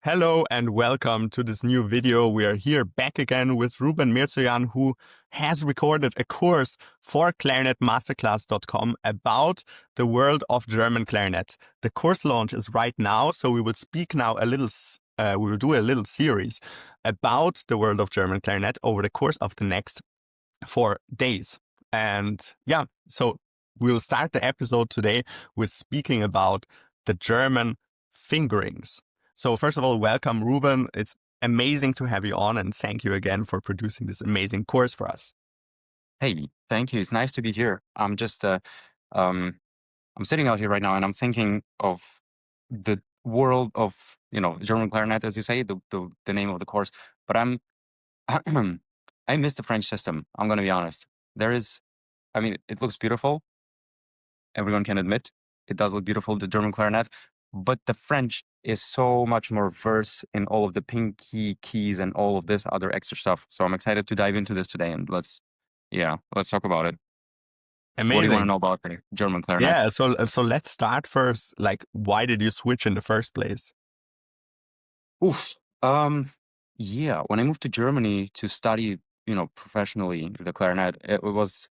Hello and welcome to this new video. We are here back again with Ruben Mirzoian, who has recorded a course for clarinetmasterclass.com about the world of German clarinet. The course launch is right now, so we will speak now we will do a little series about the world of German clarinet over the course of the next 4 days. And yeah, so we'll start the episode today with speaking about the German fingerings. So first of all, welcome, Ruben. It's amazing to have you on, and thank you again for producing this amazing course for us. Hey, thank you. It's nice to be here. I'm sitting out here right now, and I'm thinking of the world of German clarinet, as you say, the name of the course. But I miss the French system. I'm going to be honest. It looks beautiful. Everyone can admit it does look beautiful, the German clarinet. But the French is so much more versed in all of the pinky keys and all of this other extra stuff. So I'm excited to dive into this today, and let's talk about it. What do you want to Amazing. know about the German clarinet? Yeah, so let's start first. Like, why did you switch in the first place? Oof. Yeah, when I moved to Germany to study, professionally the clarinet, it was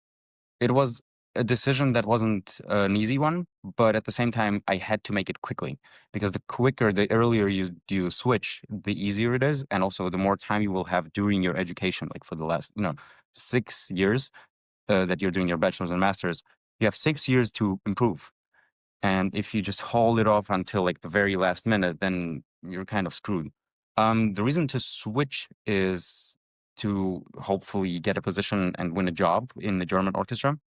a decision that wasn't an easy one, but at the same time, I had to make it quickly because the earlier you switch, the easier it is, and also the more time you will have during your education, like for the last 6 years that you're doing your bachelor's and master's, you have 6 years to improve. And if you just hold it off until like the very last minute, then you're kind of screwed. The reason to switch is to hopefully get a position and win a job in a German orchestra,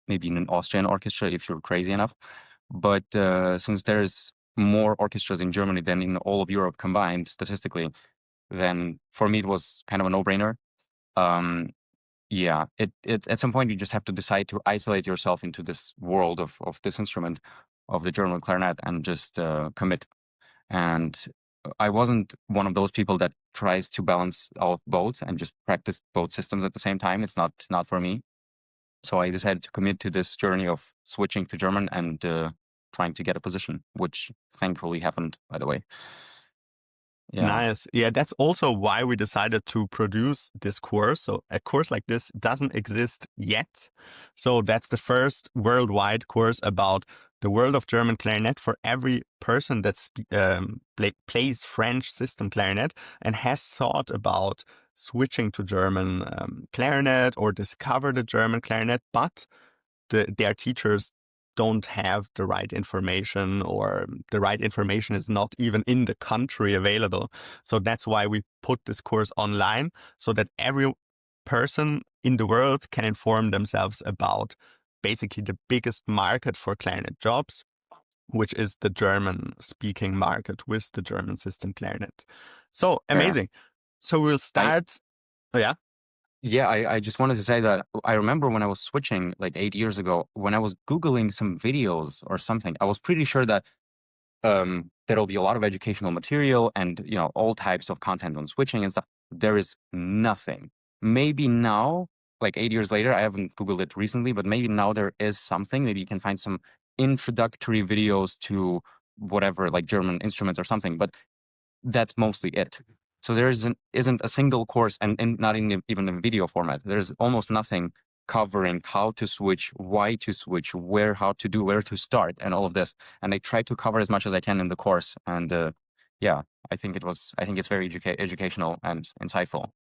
maybe in an Austrian orchestra if you're crazy enough. But since there's more orchestras in Germany than in all of Europe combined statistically, then for me it was kind of a no-brainer. Yeah, it at some point you just have to decide to isolate yourself into this world of this instrument, of the German clarinet, and just commit. And I wasn't one of those people that tries to balance out both and just practice both systems at the same time. It's not for me. So I decided to commit to this journey of switching to German and trying to get a position, which thankfully happened, by the way. Yeah. Nice. Yeah, that's also why we decided to produce this course. So a course like this doesn't exist yet. So that's the first worldwide course about the world of German clarinet for every person that plays French system clarinet and has thought about switching to German clarinet or discover the German clarinet, but their teachers don't have the right information, or the right information is not even in the country available. So that's why we put this course online, so that every person in the world can inform themselves about basically the biggest market for clarinet jobs, which is the German speaking market with the German system clarinet. So Yeah. amazing. So we'll I start. Oh, yeah. Yeah, I just wanted to say that I remember when I was switching like 8 years ago, when I was Googling some videos or something, I was pretty sure that there'll be a lot of educational material and, all types of content on switching and stuff. There is nothing. Maybe now, like 8 years later, I haven't Googled it recently, but maybe now there is something. Maybe you can find some introductory videos to whatever, like German instruments or something, but that's mostly it. So there isn't a single course, and not even in video format. There's almost nothing covering how to switch, why to switch, where to start, and all of this. And I try to cover as much as I can in the course. And yeah, I think it's very educational and insightful.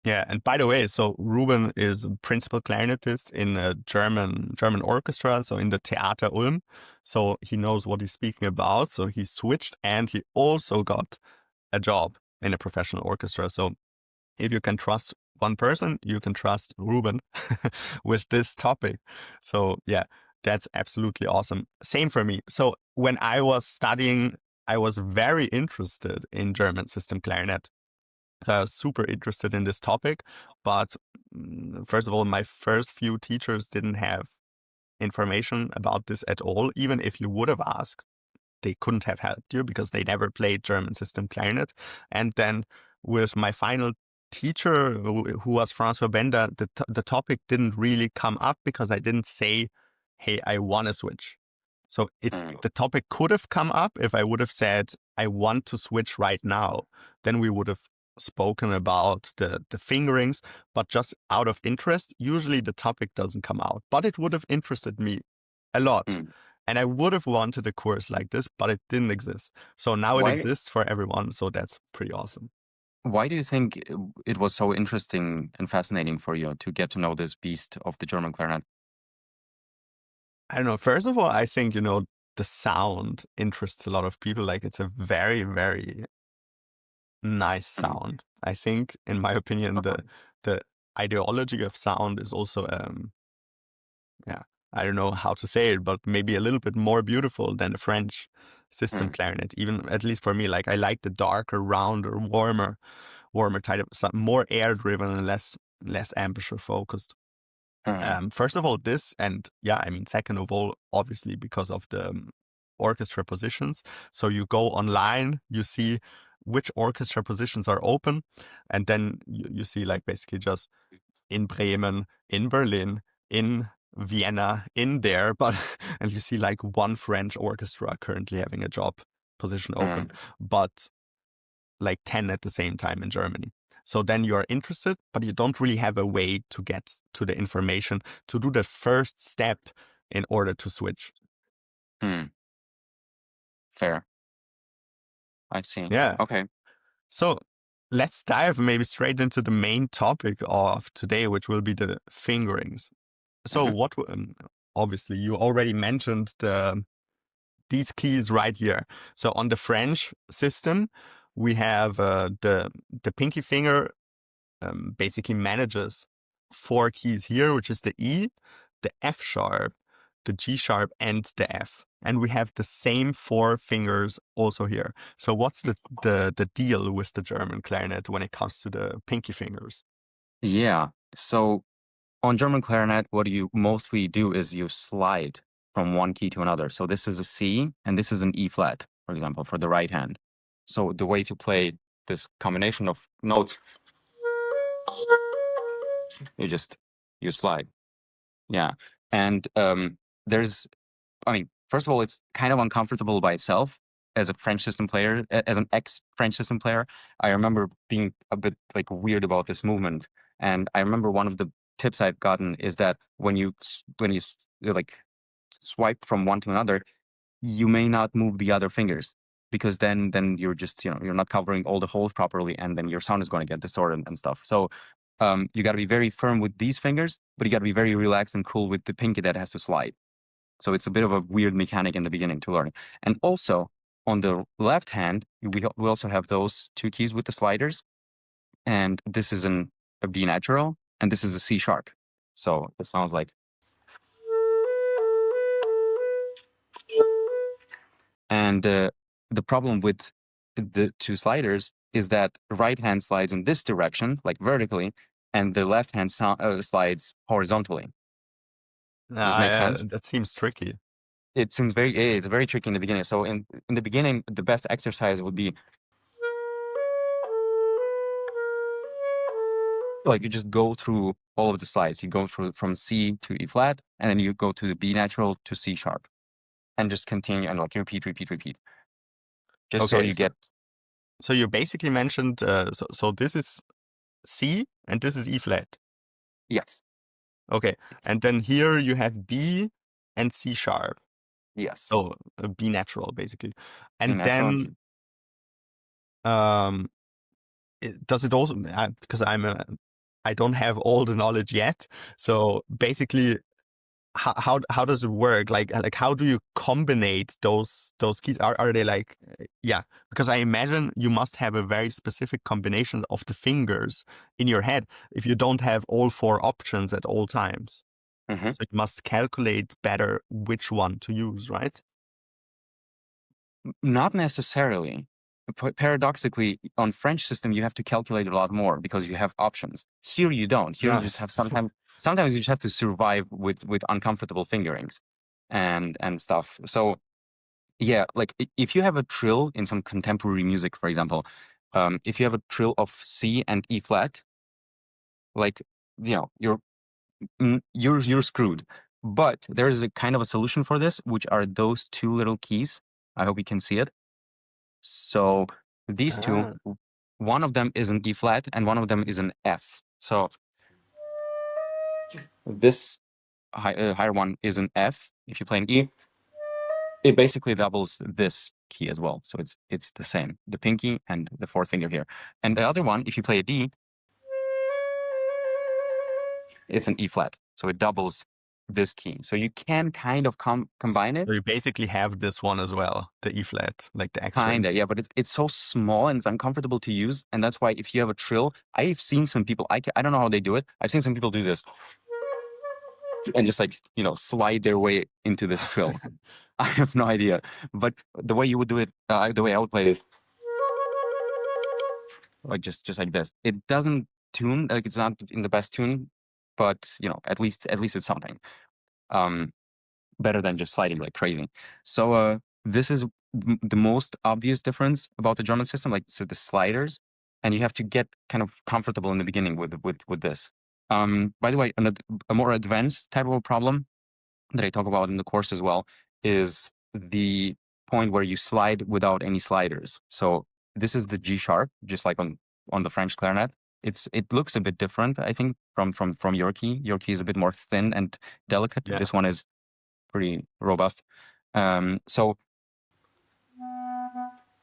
Yeah, and by the way, so Ruben is a principal clarinetist in a German orchestra, so in the Theater Ulm. So he knows what he's speaking about. So he switched, and he also got a job in a professional orchestra. So if you can trust one person, you can trust Ruben with this topic. So yeah, that's absolutely awesome. Same for me. So when I was studying, I was very interested in German system clarinet. So I was super interested in this topic, but first of all, my first few teachers didn't have information about this at all. Even if you would have asked, they couldn't have helped you because they never played German system clarinet. And then with my final teacher, who was Francois Bender, the topic didn't really come up because I didn't say, hey, I want to switch. So the topic could have come up if I would have said, I want to switch right now. Then we would have spoken about the fingerings, but just out of interest, usually the topic doesn't come out. But it would have interested me a lot. And I would have wanted a course like this, but it didn't exist. So now it exists for everyone. So that's pretty awesome. Why do you think it was so interesting and fascinating for you to get to know this beast of the German clarinet? I don't know. First of all, I think, the sound interests a lot of people. Like, it's a very, very nice sound. I think, in my opinion, the ideology of sound is also, I don't know how to say it, but maybe a little bit more beautiful than the French system clarinet. Even, at least for me, like, I like the darker, rounder, warmer type of, more air driven and less embouchure focused. First of all, this, and second of all, obviously because of the orchestra positions. So you go online, you see which orchestra positions are open, and then you see like basically just in Bremen, in Berlin, in Vienna, in there, but and you see like one French orchestra currently having a job position open, but like 10 at the same time in Germany. So then you're interested, but you don't really have a way to get to the information to do the first step in order to switch. Fair. I see. Yeah. Okay. So let's dive maybe straight into the main topic of today, which will be the fingerings. So what, obviously you already mentioned these keys right here. So on the French system, we have the pinky finger basically manages 4 keys here, which is the E, the F sharp, the G sharp, and the F. And we have the same 4 fingers also here. So what's the deal with the German clarinet when it comes to the pinky fingers? Yeah. So on German clarinet, what you mostly do is you slide from one key to another. So this is a C and this is an E flat, for example, for the right hand. So the way to play this combination of notes, you slide. Yeah. And first of all, it's kind of uncomfortable by itself as a French system player, as an ex-French system player. I remember being a bit like weird about this movement. And I remember one of the tips I've gotten is that when you like swipe from one to another, you may not move the other fingers because then you're just, you're not covering all the holes properly, and then your sound is going to get distorted and stuff. So you got to be very firm with these fingers, but you got to be very relaxed and cool with the pinky that has to slide. So it's a bit of a weird mechanic in the beginning to learn. And also on the left hand, we also have those 2 keys with the sliders. And this is a B natural, and this is a C sharp. So it sounds like. And the problem with the 2 sliders is that right hand slides in this direction, like vertically, and the left hand slides horizontally. Does it make sense? That seems tricky. It's very tricky in the beginning. So in the beginning, the best exercise would be like you just go through all of the slides. You go through from C to E flat, and then you go to the B natural to C sharp, and just continue and like repeat. Just so you get. So you basically mentioned, so this is C and this is E flat. Yes. Okay. Yes. And then here you have B and C sharp. Yes. So B natural, basically. And then, does it also, because I don't have all the knowledge yet. So basically, how does it work? Like how do you combine those keys? Are they like, because I imagine you must have a very specific combination of the fingers in your head if you don't have all 4 options at all times. So you must calculate better which one to use, right? Not necessarily. Paradoxically, on French system, you have to calculate a lot more because you have options. Here you don't. Here you just have sometimes you just have to survive with uncomfortable fingerings and stuff. So yeah, like if you have a trill in some contemporary music, for example, if you have a trill of C and E flat, like you're screwed But there is a kind of a solution for this, which are those two little keys. I hope you can see it. So these two, one of them is an E flat and one of them is an F. So this higher one is an F. If you play an E, it basically doubles this key as well. So it's the same, the pinky and the fourth finger here. And the other one, if you play a D, it's an E flat. So it doubles this key. So you can kind of combine it. So you basically have this one as well, the E flat, like the X string. Kinda, yeah, but it's so small and it's uncomfortable to use, and that's why if you have a trill, I've seen some people. I don't know how they do it. I've seen some people do this and just like slide their way into this trill. I have no idea, but the way you would do it, the way I would play is like just like this. It doesn't tune, like it's not in the best tune, but at least it's something. Better than just sliding like crazy. So this is the most obvious difference about the German system, like so the sliders, and you have to get kind of comfortable in the beginning with this. By the way, a more advanced type of a problem that I talk about in the course as well is the point where you slide without any sliders. So this is the G sharp, just like on the French clarinet. It looks a bit different, I think, from your key. Your key is a bit more thin and delicate. Yeah. This one is pretty robust. So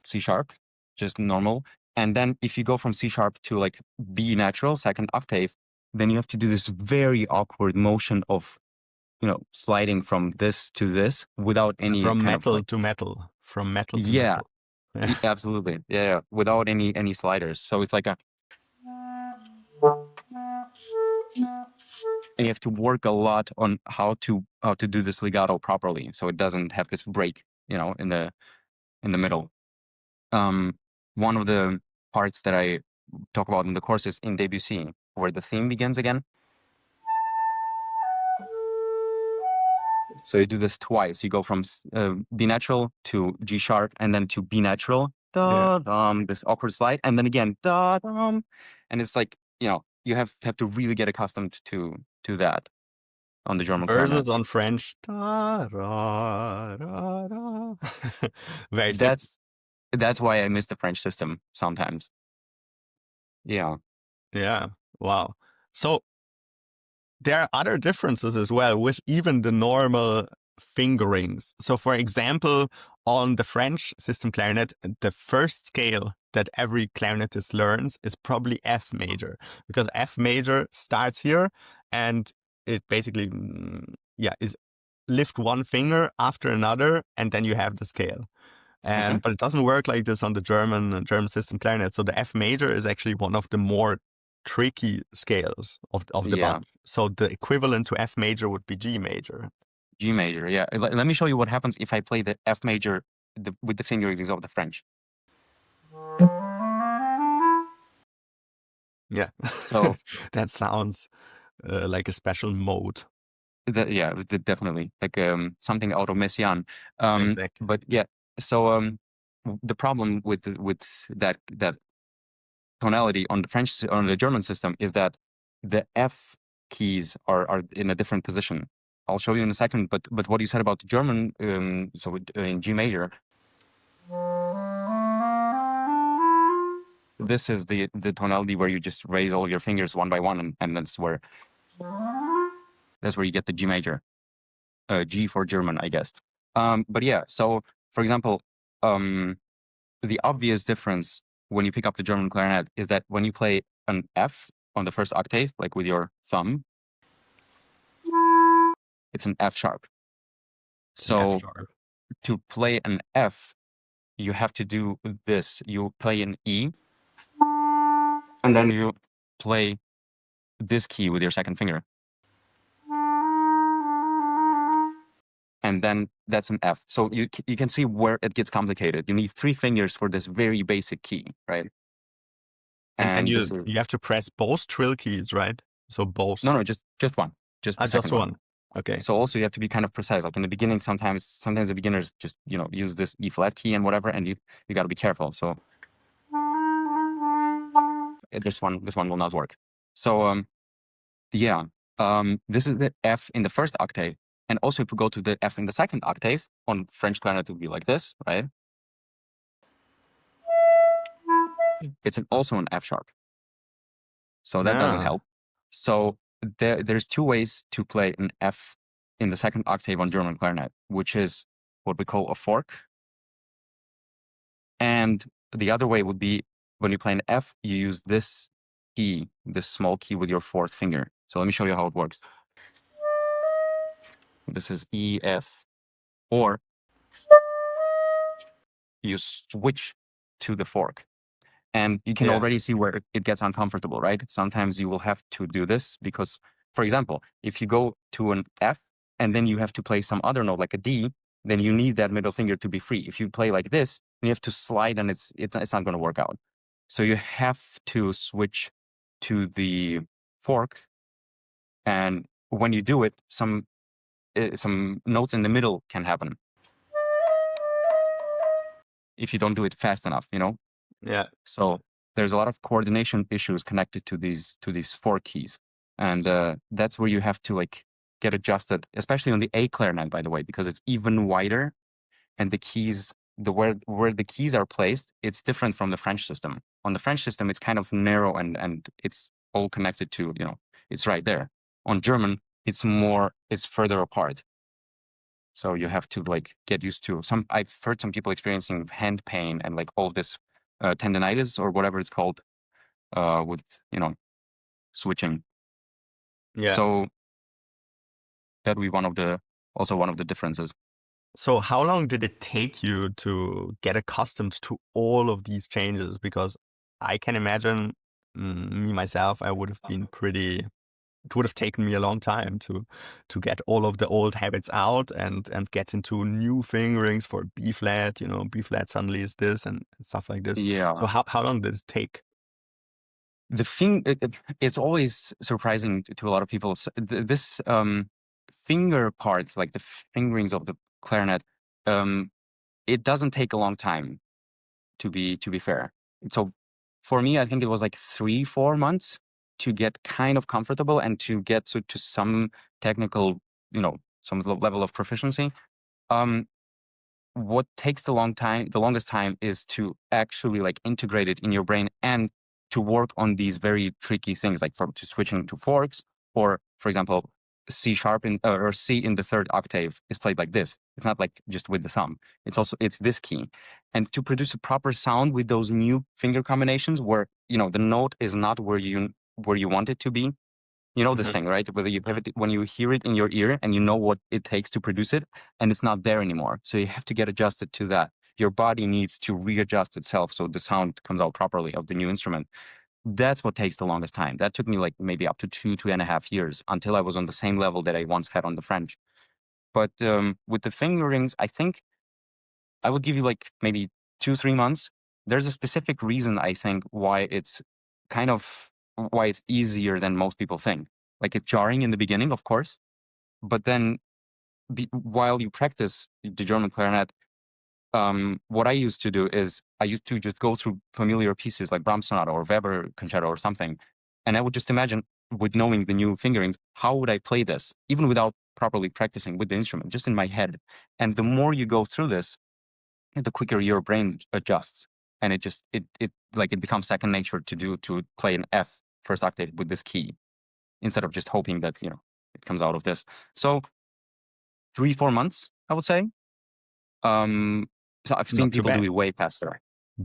C sharp, just normal. And then if you go from C sharp to like B natural, second octave, then you have to do this very awkward motion of, sliding from this to this without any from kind metal of like, to metal, from metal to yeah, metal. absolutely. Yeah, without any sliders. So it's like a, and you have to work a lot on how to do this legato properly, so it doesn't have this break, in the middle. One of the parts that I talk about in the course is in Debussy, where the theme begins again. So you do this twice. You go from B natural to G sharp, and then to B natural. This awkward slide, and then again, and it's like you have to really get accustomed to that on the German clarinet. Verses on French. Da, da, da, da. Very simple. That's why I miss the French system sometimes. Yeah. Yeah. Wow. So there are other differences as well with even the normal fingerings. So for example, on the French system clarinet, the first scale that every clarinetist learns is probably F major, because F major starts here and it basically, is lift one finger after another and then you have the scale. And but it doesn't work like this on the German system clarinet. So the F major is actually one of the more tricky scales of the bunch. So the equivalent to F major would be G major. G major, yeah. Let me show you what happens if I play the F major with the fingerings of the French. Yeah. So that sounds like a special mode. Definitely like something out of Messiaen. Exactly. But yeah, so the problem with that tonality on the German system is that the F keys are in a different position. I'll show you in a second. But what you said about the German, so in G major, this is the tonality where you just raise all your fingers one by one, and that's where you get the G major. G for German, I guess. But yeah, so for example, the obvious difference when you pick up the German clarinet is that when you play an F on the first octave, like with your thumb, it's an F sharp. So F sharp. To play an F, you have to do this. You play an E, and then you play this key with your second finger. And then that's an F. So you can see where it gets complicated. You need 3 fingers for this very basic key, right? And you have to press both trill keys, right? So both. No, just one. Just the second one. Okay. So also you have to be kind of precise. Like in the beginning, sometimes the beginners just use this E flat key and whatever, and you got to be careful. So this one will not work. So this is the F in the first octave. And also, if we go to the F in the second octave, on French clarinet, it would be like this, right? It's also an F sharp. So that doesn't help. So there's two ways to play an F in the second octave on German clarinet, which is what we call a fork. And the other way would be when you play an F, you use this key, this small key with your fourth finger. So let me show you how it works. This is E, F, or you switch to the fork. And you can already see where it gets uncomfortable, right? Sometimes you will have to do this because, for example, if you go to an F and then you have to play some other note like a D, then you need that middle finger to be free. If you play like this, you have to slide and it's not going to work out. So you have to switch to the fork. And when you do it, some notes in the middle can happen if you don't do it fast enough, you know? Yeah. So there's a lot of coordination issues connected to these four keys. And that's where you have to like get adjusted, especially on the A clarinet, by the way, because it's even wider and the keys, where the keys are placed, it's different from the French system. On the French system, it's kind of narrow and it's all connected to, you know, it's right there. On German, it's further apart. So you have to like get used to I've heard some people experiencing hand pain and like all this tendonitis or whatever it's called with, you know, switching. Yeah. So that would be also one of the differences. So how long did it take you to get accustomed to all of these changes? Because I can imagine me myself, I would have been it would have taken me a long time to get all of the old habits out and get into new fingerings for B flat, you know, B flat suddenly is this and stuff like this. Yeah. So how long did it take? It's always surprising to a lot of people. This finger part, like the fingerings of the clarinet, it doesn't take a long time, to be fair. So for me, I think it was like 3-4 months to get kind of comfortable and to get to some technical, you know, some level of proficiency. What takes the longest time is to actually like integrate it in your brain and to work on these very tricky things, like to switching to forks, or for example, C sharp or C in the third octave is played like this. It's not like just with the thumb. It's this key. And to produce a proper sound with those new finger combinations where, you know, the note is not where you want it to be. You know this thing, right? Whether you have it, when you hear it in your ear and you know what it takes to produce it, and it's not there anymore. So you have to get adjusted to that. Your body needs to readjust itself so the sound comes out properly of the new instrument. That's what takes the longest time. That took me like maybe up to 2.5 years until I was on the same level that I once had on the French. But with the fingerings, I think I would give you like maybe 2-3 months. There's a specific reason, I think, why it's easier than most people think. Like it's jarring in the beginning, of course, but then while you practice the German clarinet, what I used to do is I used to just go through familiar pieces like Brahms Sonata or Weber Concerto or something, and I would just imagine, with knowing the new fingerings, how would I play this, even without properly practicing with the instrument, just in my head. And the more you go through this, the quicker your brain adjusts, and it becomes second nature to play an F first octave with this key, instead of just hoping that, you know, it comes out of this. So 3-4 months, I would say. So I've seen people do it way faster.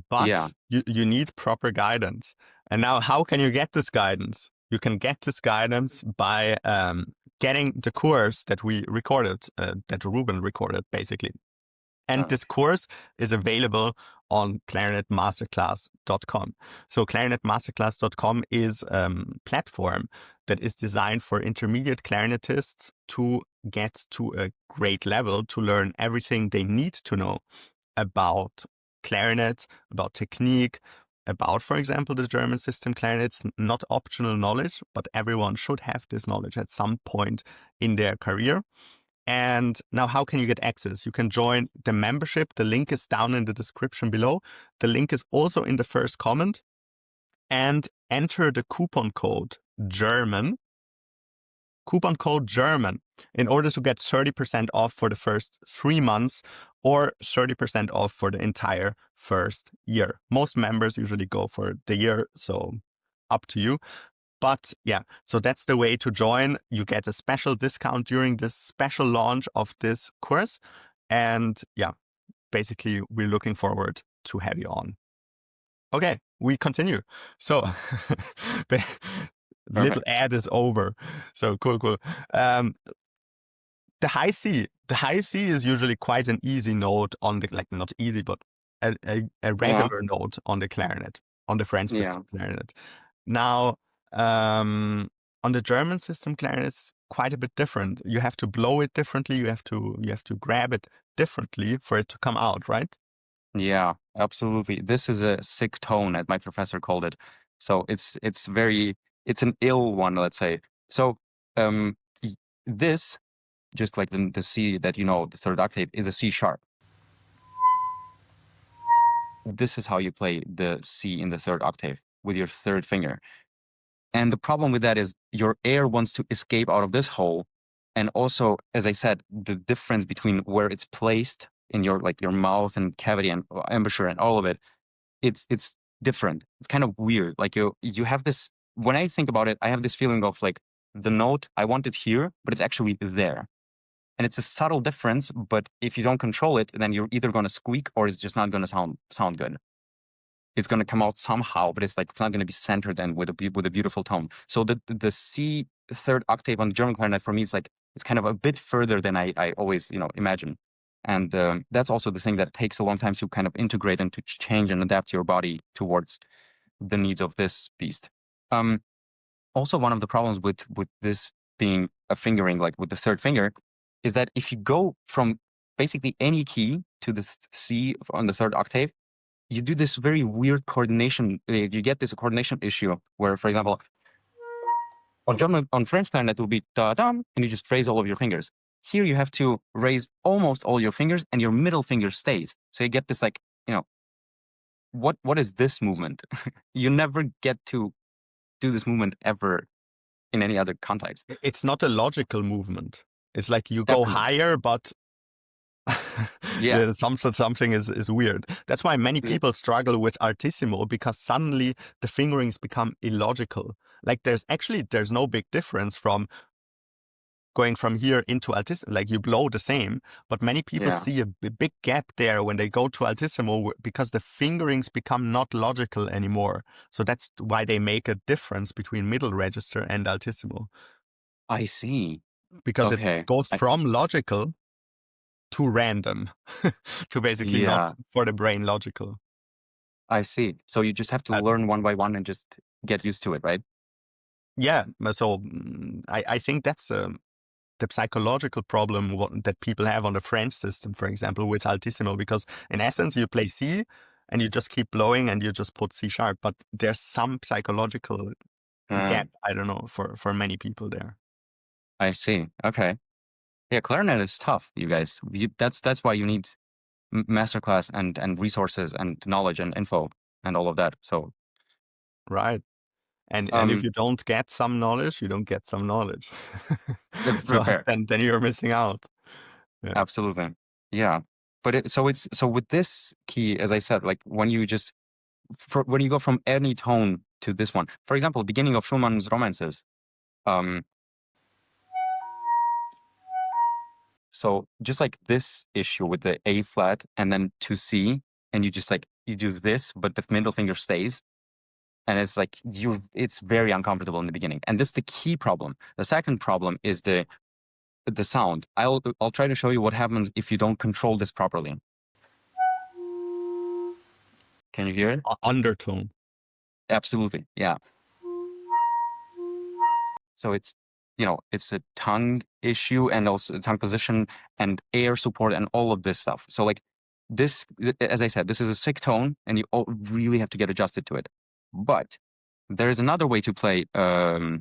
But Yeah. you need proper guidance. And now how can you get this guidance? You can get this guidance by getting the course that we recorded, that Ruben recorded, basically. And this course is available on clarinetmasterclass.com. So clarinetmasterclass.com is a platform that is designed for intermediate clarinetists to get to a great level, to learn everything they need to know about clarinet, about technique, about, for example, the German System Clarinet. It's not optional knowledge, but everyone should have this knowledge at some point in their career. And now how can you get access? You can join the membership. The link is down in the description below. The link is also in the first comment. And enter the coupon code German. Coupon code German in order to get 30% off for the first 3 months or 30% off for the entire first year. Most members usually go for the year, so up to you. But yeah, so that's the way to join. You get a special discount during this special launch of this course. And yeah, basically, we're looking forward to have you on. Okay, we continue. So the little Perfect. ad is over. So cool. The high C is usually quite an easy note on the, like, not easy, but a Yeah. regular note on the clarinet, on the French Yeah. system clarinet. Now, on the German system clarinet, it's quite a bit different. You have to blow it differently. You have to grab it differently for it to come out, right? Yeah, absolutely. This is a sick tone, as my professor called it. So it's an ill one, let's say. So this, just like the C that the third octave, is a C sharp. This is how you play the C in the third octave with your third finger. And the problem with that is your air wants to escape out of this hole. And also, as I said, the difference between where it's placed in your mouth and cavity and embouchure and all of it, it's different. It's kind of weird. Like you have this, when I think about it, I have this feeling of like the note, I want it here, but it's actually there. And it's a subtle difference, but if you don't control it, then you're either going to squeak or it's just not going to sound good. It's going to come out somehow, but it's not going to be centered and with a beautiful tone. So the C third octave on the German clarinet for me is like, it's kind of a bit further than I always imagine. And that's also the thing that takes a long time to kind of integrate and to change and adapt your body towards the needs of this beast. Also, one of the problems with this being a fingering, like with the third finger, is that if you go from basically any key to the C on the third octave, you do this very weird coordination. You get this coordination issue where, for example, on French clarinet, it will be da-dum, and you just raise all of your fingers. Here, you have to raise almost all your fingers, and your middle finger stays. So you get this like, what is this movement? You never get to do this movement ever in any other context. It's not a logical movement. It's like you go Definitely. higher, but Yeah. yeah, something is weird. That's why many Yeah. people struggle with altissimo, because suddenly the fingerings become illogical. Like there's no big difference from going from here into altissimo. Like you blow the same, but many people Yeah. see a big gap there when they go to altissimo because the fingerings become not logical anymore. So that's why they make a difference between middle register and altissimo, I see. because it Okay. goes from logical to random, to basically not Yeah, for the brain logical. I see. So you just have to learn one by one and just get used to it, right? Yeah, so I think that's the psychological problem that people have on the French system, for example, with altissimo, because in essence you play C and you just keep blowing and you just put C sharp, but there's some psychological Uh, gap, I don't know, for many people there. I see. Okay. Yeah, clarinet is tough, you guys. That's why you need masterclass and resources and knowledge and info and all of that. So, Right. And if um, you don't get some knowledge, you don't get some knowledge. So fair. then you're missing out. Yeah. Absolutely. Yeah. But so with this key, as I said, like when you when you go from any tone to this one, for example, beginning of Schumann's romances, um, so just like this issue with the A flat and then to C, and you just like you do this, but the middle finger stays, and it's like it's very uncomfortable in the beginning. And this is the key problem. The second problem is the sound. I'll try to show you what happens if you don't control this properly. Can you hear it? Undertone. Absolutely. Yeah. So it's a tongue issue and also tongue position and air support and all of this stuff. So like this, as I said, this is a sick tone and you all really have to get adjusted to it. But there's another way to play a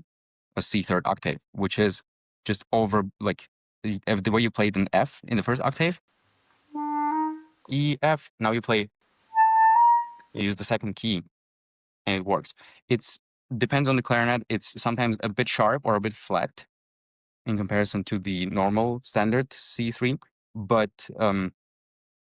C third octave, which is just over like the way you played an F in the first octave, E, F. Now you use the second key and it works. It's depends on the clarinet. It's sometimes a bit sharp or a bit flat. in comparison to the normal standard C3, but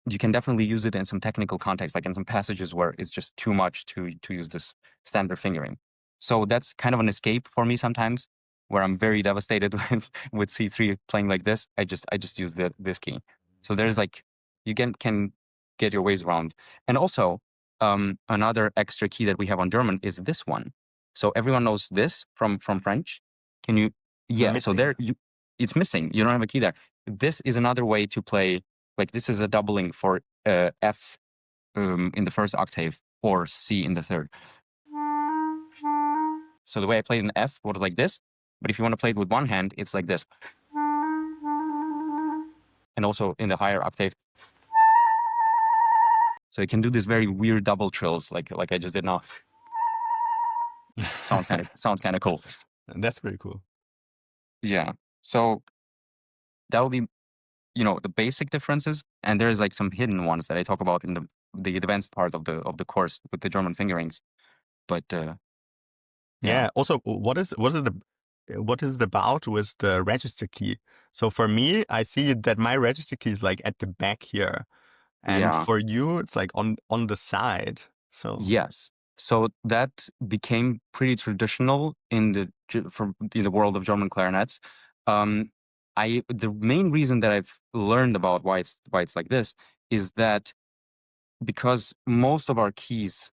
you can definitely use it in some technical context, like in some passages where it's just too much to use this standard fingering. So that's kind of an escape for me sometimes, where I'm very devastated with C3 playing like this. I just use this key. So there's like you can get your ways around. And also another extra key that we have on German is this one. So everyone knows this from French. Can you? The Yeah. So missing. it's missing. You don't have a key there. This is another way to play. Like this is a doubling for F in the first octave or C in the third. So the way I played in F was like this, but if you want to play it with one hand, it's like this. And also in the higher octave. So you can do this very weird double trills like I just did now. sounds kind of cool. That's pretty cool. Yeah. So that would be, the basic differences, and there's like some hidden ones that I talk about in the advanced part of the course with the German fingerings. But Yeah. Also, what is it about with the register key? So for me, I see that my register key is like at the back here, and yeah. for you, it's like on the side. So Yes. So that became pretty traditional in the world of German clarinets. The main reason that I've learned about why it's like this is that because most of our keys,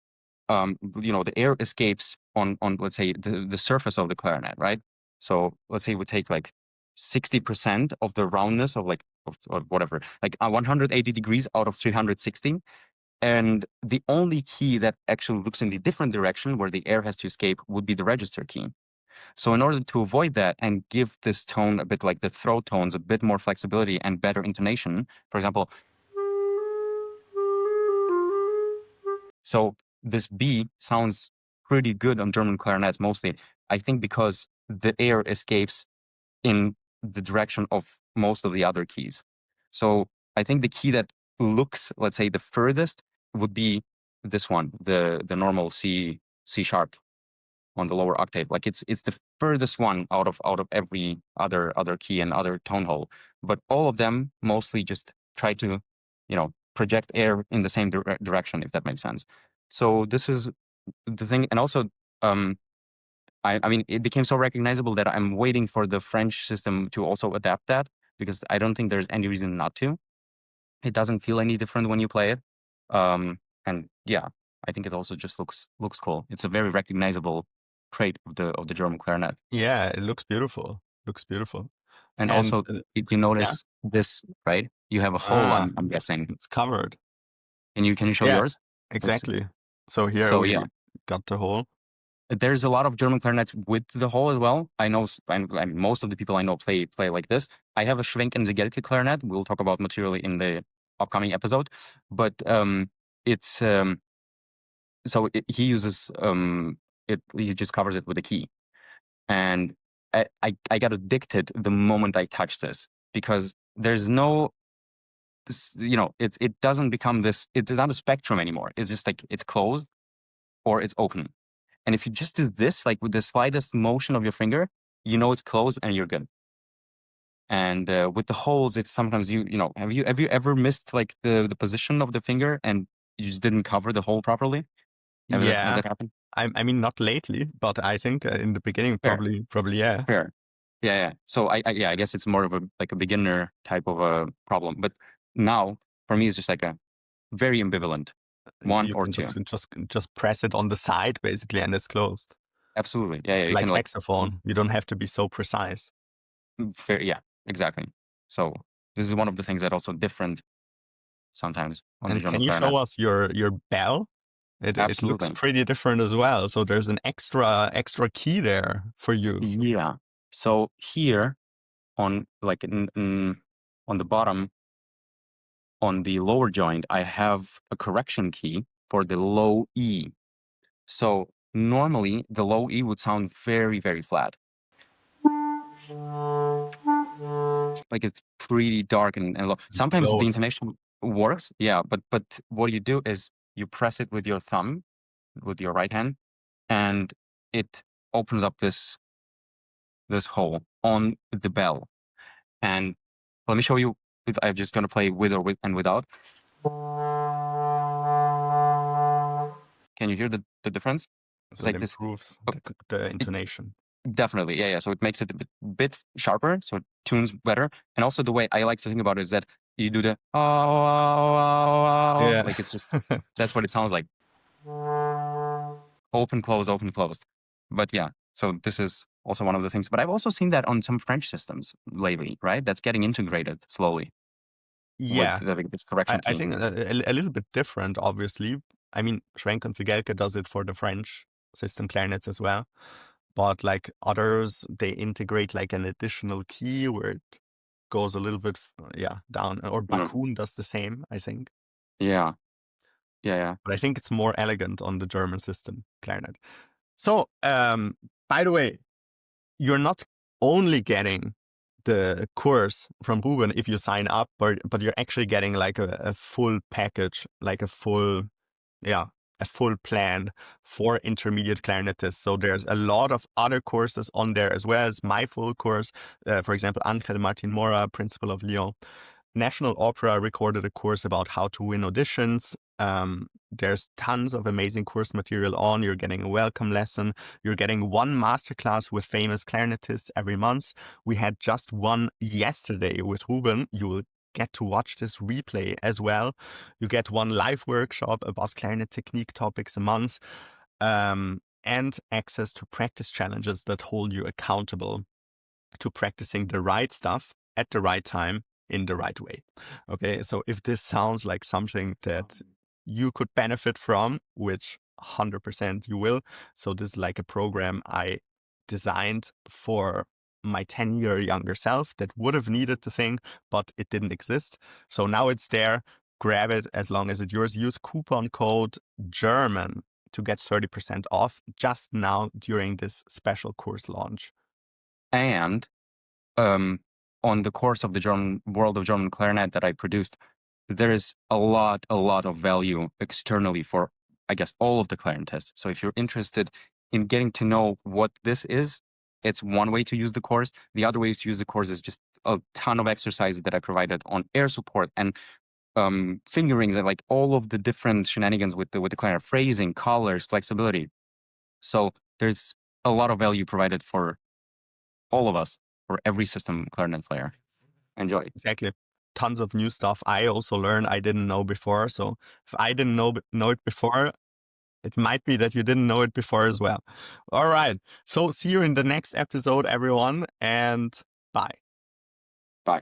the air escapes on let's say the surface of the clarinet, right? So let's say we take like 60% of the roundness of like or whatever, like 180 degrees out of 360. And the only key that actually looks in the different direction where the air has to escape would be the register key. So in order to avoid that and give this tone a bit like the throat tones, a bit more flexibility and better intonation, for example, so this B sounds pretty good on German clarinets mostly, I think because the air escapes in the direction of most of the other keys. So I think the key that looks, let's say, the furthest would be this one, the normal C sharp on the lower octave. Like it's the furthest one out of every other key and other tone hole. But all of them mostly just try to, project air in the same direction, if that makes sense. So this is the thing, and also I mean, it became so recognizable that I'm waiting for the French system to also adapt that, because I don't think there's any reason not to. It doesn't feel any different when you play it. And yeah, I think it also just looks cool. It's a very recognizable trait of the German clarinet. yeah, it looks beautiful. Looks beautiful. And And also, if you yeah, notice this, right? You have a hole, ah, I'm guessing. it's covered. And can you show Yeah, yours? exactly. So here So yeah, we got the hole. there's a lot of German clarinets with the hole as well. I know, I mean, most of the people I know play like this. I have a Schwenk and Zegelke clarinet. We'll talk about materially in the upcoming episode. But it's so he uses he just covers it with a key, and I got addicted the moment I touched this, because there's no, it doesn't become this. It's not a spectrum anymore. It's just like it's closed or it's open. And if you just do this, like with the slightest motion of your finger, it's closed and you're good. And with the holes, it's sometimes have you ever missed like the position of the finger and you just didn't cover the hole properly? Has Yeah, that happened? I mean not lately, but I think in the beginning Fair, probably yeah. fair. Yeah, yeah. So I guess it's more of a beginner type of a problem. But now for me, it's just like a very ambivalent one You or can two. just press it on the side basically, and it's closed. Absolutely. Yeah, yeah. You Like can like saxophone, you don't have to be so precise. fair. Yeah, exactly. So this is one of the things that also different sometimes on the And can German you show clarinet. us your bell? It looks Absolutely. pretty different as well. So there's an extra key there for you. Yeah. So here on like on the bottom, on the lower joint, I have a correction key for the low E. So normally the low E would sound very, very flat. Like it's pretty dark and low. It's Sometimes the closed. intonation works, yeah, but what you do is you press it with your thumb, with your right hand, and it opens up this this hole on the bell. And let me show you. If I'm just going to play with or with and without. Can you hear the difference? It's So it like this. improves Oh, the intonation. definitely, yeah. So it makes it a bit sharper, so it tunes better. And also the way I like to think about it is that you do the Yeah. like it's just that's what it sounds like. Open, close, open, closed. But yeah, so this is also one of the things. But I've also seen that on some French systems lately, right? That's getting integrated slowly with Yeah. this correction I key. think a little bit different, obviously. I mean, Schwenk and Segelke does it for the French system clarinets as well. But like others, they integrate like an additional key where it goes a little bit, down. Or Bakun does the same, I think. Yeah, yeah, yeah. But I think it's more elegant on the German system clarinet. So, by the way, you're not only getting the course from Ruben if you sign up, but you're actually getting like a full package, like a full plan for intermediate clarinetists. So there's a lot of other courses on there as well as my full course. For example, Angel Martin Mora, Principal of Lyon. National Opera recorded a course about how to win auditions. There's tons of amazing course material on. You're getting a welcome lesson. You're getting one masterclass with famous clarinetists every month. We had just one yesterday with Ruben. You will get to watch this replay as well. You get one live workshop about clarinet technique topics a month, and access to practice challenges that hold you accountable to practicing the right stuff at the right time in the right way. Okay, so if this sounds like something that you could benefit from, which 100% you will, so this is like a program I designed for my 10-year younger self that would have needed the thing, but it didn't exist. So now it's there. Grab it as long as it's yours. Use coupon code German to get 30% off just now during this special course launch. And on the course of the German World of German Clarinet that I produced, there is a lot of value externally for, I guess, all of the clarinetists. So if you're interested in getting to know what this is, it's one way to use the course. The other way to use the course is just a ton of exercises that I provided on air support and fingerings and like all of the different shenanigans with the clarinet, phrasing, colors, flexibility. So there's a lot of value provided for all of us, for every system clarinet player. Enjoy. Exactly. Tons of new stuff I also learned I didn't know before. So if I didn't know it before, it might be that you didn't know it before as well. All right. So see you in the next episode, everyone, and bye. Bye.